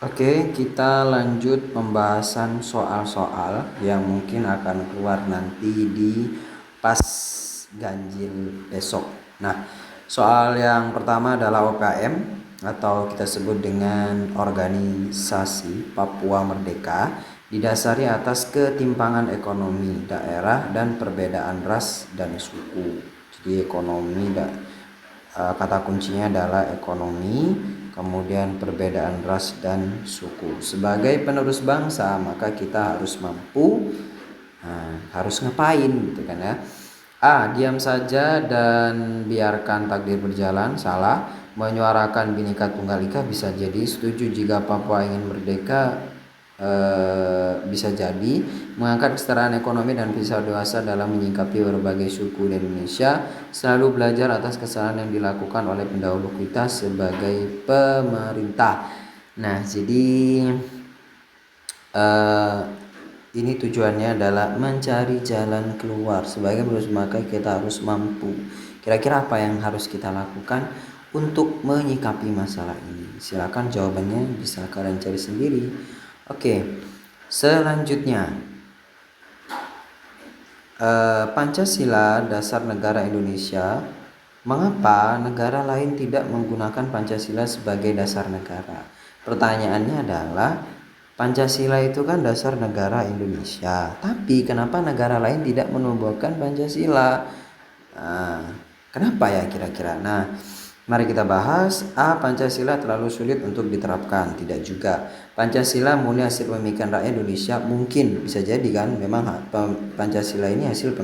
Oke, kita lanjut pembahasan soal-soal yang mungkin akan keluar nanti di pas ganjil besok. Nah, soal yang pertama adalah OKM atau kita sebut dengan Organisasi Papua Merdeka, didasari atas ketimpangan ekonomi daerah dan perbedaan ras dan suku. Jadi kata kuncinya adalah ekonomi, kemudian perbedaan ras dan suku. Sebagai penerus bangsa, maka kita harus mampu, harus ngapain gitu kan ya. Diam saja dan biarkan takdir berjalan, salah. Menyuarakan Bhinneka Tunggal Ika bisa jadi. Setuju jika Papua ingin merdeka, bisa jadi. Mengangkat kesetaraan ekonomi dan visa dewasa dalam menyikapi berbagai suku di Indonesia. Selalu belajar atas kesalahan yang dilakukan oleh pendahulu kita sebagai pemerintah. Nah, jadi ini tujuannya adalah mencari jalan keluar. Sebagai penerus maka kita harus mampu. Kira-kira apa yang harus kita lakukan untuk menyikapi masalah ini? Silakan jawabannya bisa kalian cari sendiri. Oke, selanjutnya Pancasila dasar negara Indonesia. Mengapa negara lain tidak menggunakan Pancasila sebagai dasar negara? Pertanyaannya adalah, Pancasila itu kan dasar negara Indonesia, tapi kenapa negara lain tidak menubuhkan Pancasila? Kenapa ya kira-kira? Nah, mari kita bahas. Pancasila terlalu sulit untuk diterapkan? Tidak juga. Pancasila murni hasil pemikiran rakyat Indonesia? Mungkin, bisa jadi kan. Memang Pancasila ini hasil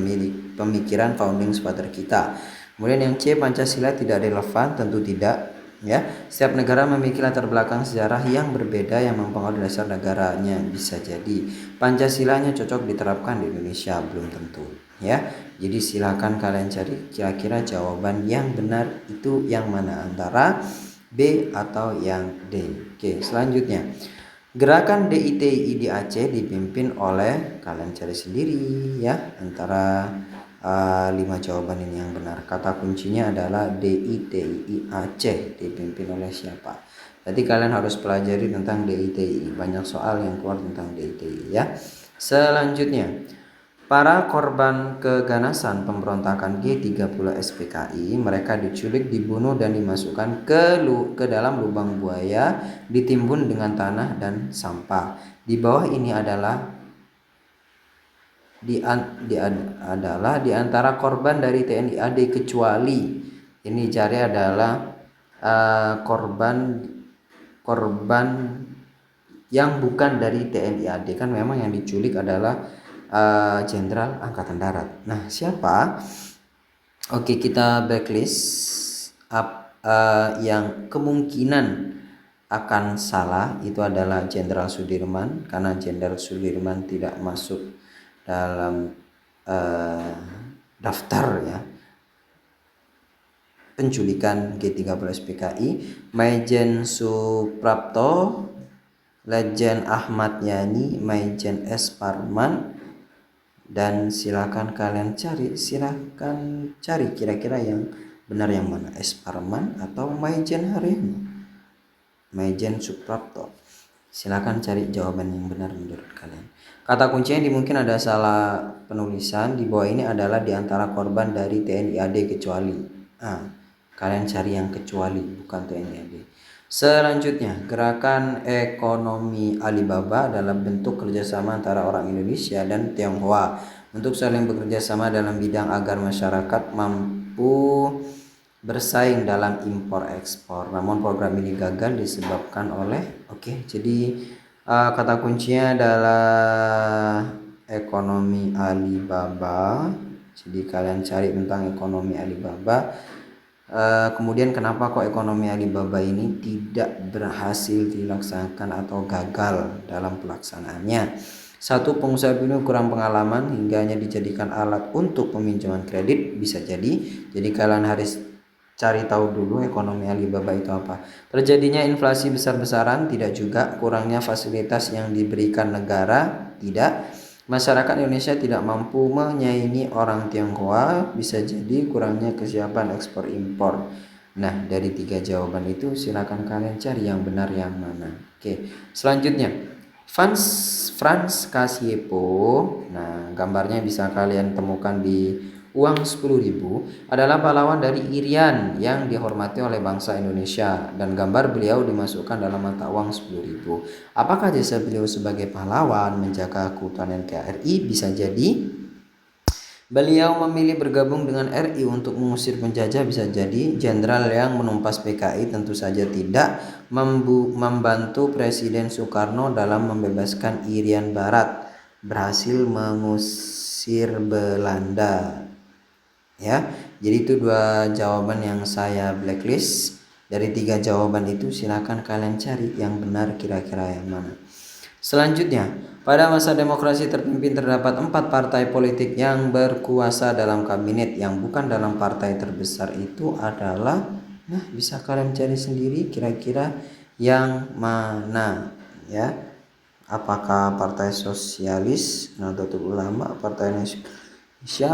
pemikiran founding father kita. Kemudian yang C, Pancasila tidak relevan? Tentu tidak. Ya, setiap negara memiliki latar belakang sejarah yang berbeda yang mempengaruhi dasar negaranya. Bisa jadi Pancasilanya cocok diterapkan di Indonesia? Belum tentu. Ya, jadi silakan kalian cari kira-kira jawaban yang benar itu yang mana, antara B atau yang D. Oke, selanjutnya gerakan DITI di Aceh dipimpin oleh, kalian cari sendiri ya, antara 5 jawaban ini yang benar. Kata kuncinya adalah DITI Aceh dipimpin oleh siapa. Jadi kalian harus pelajari tentang DITI. Banyak soal yang keluar tentang DITI ya. Selanjutnya, para korban keganasan pemberontakan G30 SPKI, mereka diculik, dibunuh dan dimasukkan ke dalam lubang buaya, ditimbun dengan tanah dan sampah. Di bawah ini adalah di antara korban dari TNI AD kecuali, ini cari adalah korban yang bukan dari TNI AD, kan memang yang diculik adalah Jenderal Angkatan Darat. Nah, siapa? Oke, kita backlist yang kemungkinan akan salah itu adalah Jenderal Sudirman, karena Jenderal Sudirman tidak masuk dalam daftar ya penculikan G30 SPKI. Maijen Suprapto, Lejen Ahmad Yani, Maijen S. Parman, dan silakan kalian cari kira-kira yang benar yang mana, S. Parman atau Maijen Haryono, Maijen Suprapto. Silakan cari jawaban yang benar menurut kalian. Kata kuncinya mungkin ada salah penulisan. Di bawah ini adalah di antara korban dari TNI AD kecuali. Kalian cari yang kecuali, bukan TNI AD. Selanjutnya, gerakan ekonomi Alibaba dalam bentuk kerjasama antara orang Indonesia dan Tionghoa untuk saling bekerja sama dalam bidang agar masyarakat mampu bersaing dalam impor ekspor. Namun program ini gagal disebabkan oleh jadi kata kuncinya adalah ekonomi Alibaba. Jadi kalian cari tentang ekonomi Alibaba. Kemudian kenapa kok ekonomi Alibaba ini tidak berhasil dilaksanakan atau gagal dalam pelaksanaannya? Satu, pengusaha ini kurang pengalaman hingga hanya dijadikan alat untuk peminjaman kredit, bisa jadi. Jadi kalian harus cari tahu dulu ekonomi Alibaba itu apa. Terjadinya inflasi besar-besaran, tidak juga. Kurangnya fasilitas yang diberikan negara, tidak. Masyarakat Indonesia tidak mampu menyaingi orang Tionghoa, bisa jadi. Kurangnya kesiapan ekspor impor. Nah, dari 3 jawaban itu silakan kalian cari yang benar yang mana. Oke, selanjutnya Franz Casiepo. Nah, gambarnya bisa kalian temukan di uang 10.000, adalah pahlawan dari Irian yang dihormati oleh bangsa Indonesia, dan gambar beliau dimasukkan dalam mata uang 10.000. Apakah jasa beliau sebagai pahlawan menjaga keutuhan NKRI? Bisa jadi beliau memilih bergabung dengan RI untuk mengusir penjajah, bisa jadi jenderal yang menumpas PKI tentu saja tidak, membantu Presiden Soekarno dalam membebaskan Irian Barat, berhasil mengusir Belanda. Ya, jadi itu 2 jawaban yang saya blacklist. Dari 3 jawaban itu silakan kalian cari yang benar kira-kira yang mana. Selanjutnya, pada masa demokrasi terpimpin terdapat 4 partai politik yang berkuasa dalam kabinet. Yang bukan dalam partai terbesar itu adalah, nah bisa kalian cari sendiri kira-kira yang mana ya. Apakah Partai Sosialis, Nahdlatul Ulama, Partai Indonesia,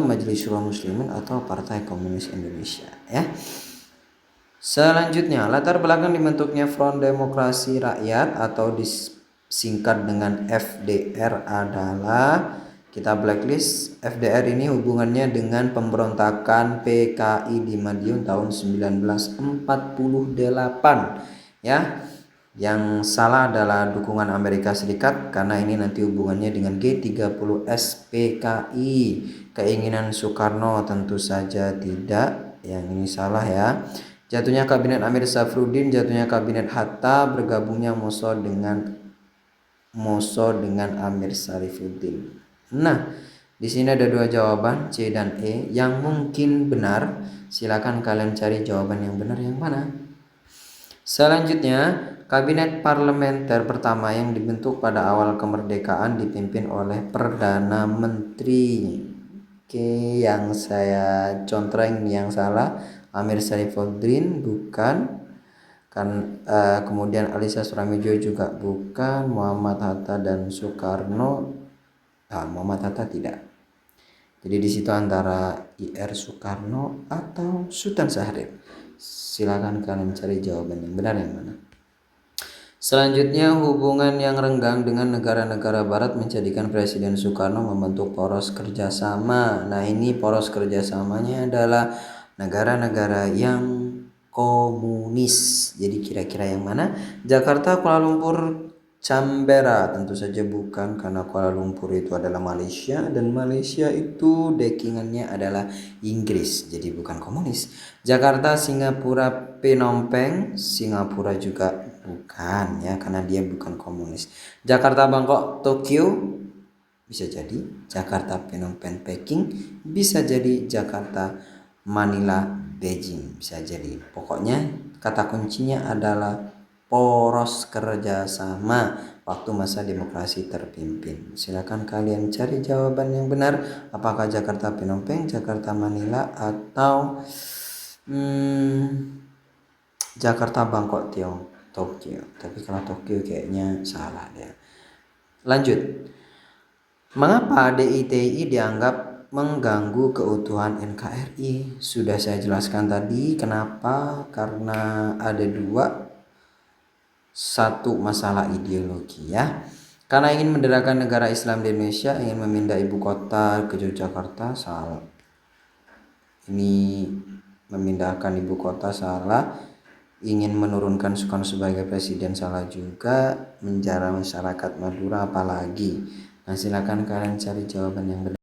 Majelis Syura Muslimin, atau Partai Komunis Indonesia ya. Selanjutnya, latar belakang dibentuknya Front Demokrasi Rakyat atau disingkat dengan FDR adalah, kita blacklist. FDR ini hubungannya dengan pemberontakan PKI di Madiun tahun 1948 ya. Yang salah adalah dukungan Amerika Serikat, karena ini nanti hubungannya dengan G30S PKI. Keinginan Soekarno tentu saja tidak, yang ini salah ya. Jatuhnya kabinet Amir Safruddin, jatuhnya kabinet Hatta, bergabungnya Mossad dengan Amir Sarifuddin. Nah, di sini ada 2 jawaban, C dan E, yang mungkin benar. Silakan kalian cari jawaban yang benar yang mana. Selanjutnya, kabinet parlementer pertama yang dibentuk pada awal kemerdekaan dipimpin oleh Perdana Menteri. Oke, yang saya contreng yang salah, Amir Sarifuddin bukan. Kemudian Alisa Suramijo juga bukan, Muhammad Hatta dan Soekarno. Muhammad Hatta tidak. Jadi di situ antara IR Soekarno atau Sultan Syahrir. Silakan kalian cari jawaban yang benar yang mana. Selanjutnya, hubungan yang renggang dengan negara-negara barat menjadikan Presiden Soekarno membentuk poros kerjasama. Nah, ini poros kerjasamanya adalah negara-negara yang komunis. Jadi kira-kira yang mana? Jakarta, Kuala Lumpur, Canberra. Tentu saja bukan, karena Kuala Lumpur itu adalah Malaysia, dan Malaysia itu dekingannya adalah Inggris, jadi bukan komunis. Jakarta, Singapura, Phnom Penh. Singapura juga bukan ya, karena dia bukan komunis. Jakarta, Bangkok, Tokyo bisa jadi. Jakarta, Phnom Penh, Peking bisa jadi. Jakarta, Manila, Beijing bisa jadi. Pokoknya kata kuncinya adalah poros kerjasama waktu masa demokrasi terpimpin. Silakan kalian cari jawaban yang benar. Apakah Jakarta, Phnom Penh, Jakarta, Manila, atau Jakarta, Bangkok, Tokyo. Tapi kalau Tokyo kayaknya salah ya. Lanjut. Mengapa DITI dianggap mengganggu keutuhan NKRI? Sudah saya jelaskan tadi kenapa. Karena ada 2. Satu, masalah ideologi ya. Karena ingin mendirikan negara Islam di Indonesia, ingin memindah ibu kota ke Yogyakarta, salah. Ini memindahkan ibu kota salah. Ingin menurunkan Soekarno sebagai presiden salah juga. Menjara masyarakat Madura apalagi. Nah, silakan kalian cari jawaban yang benar.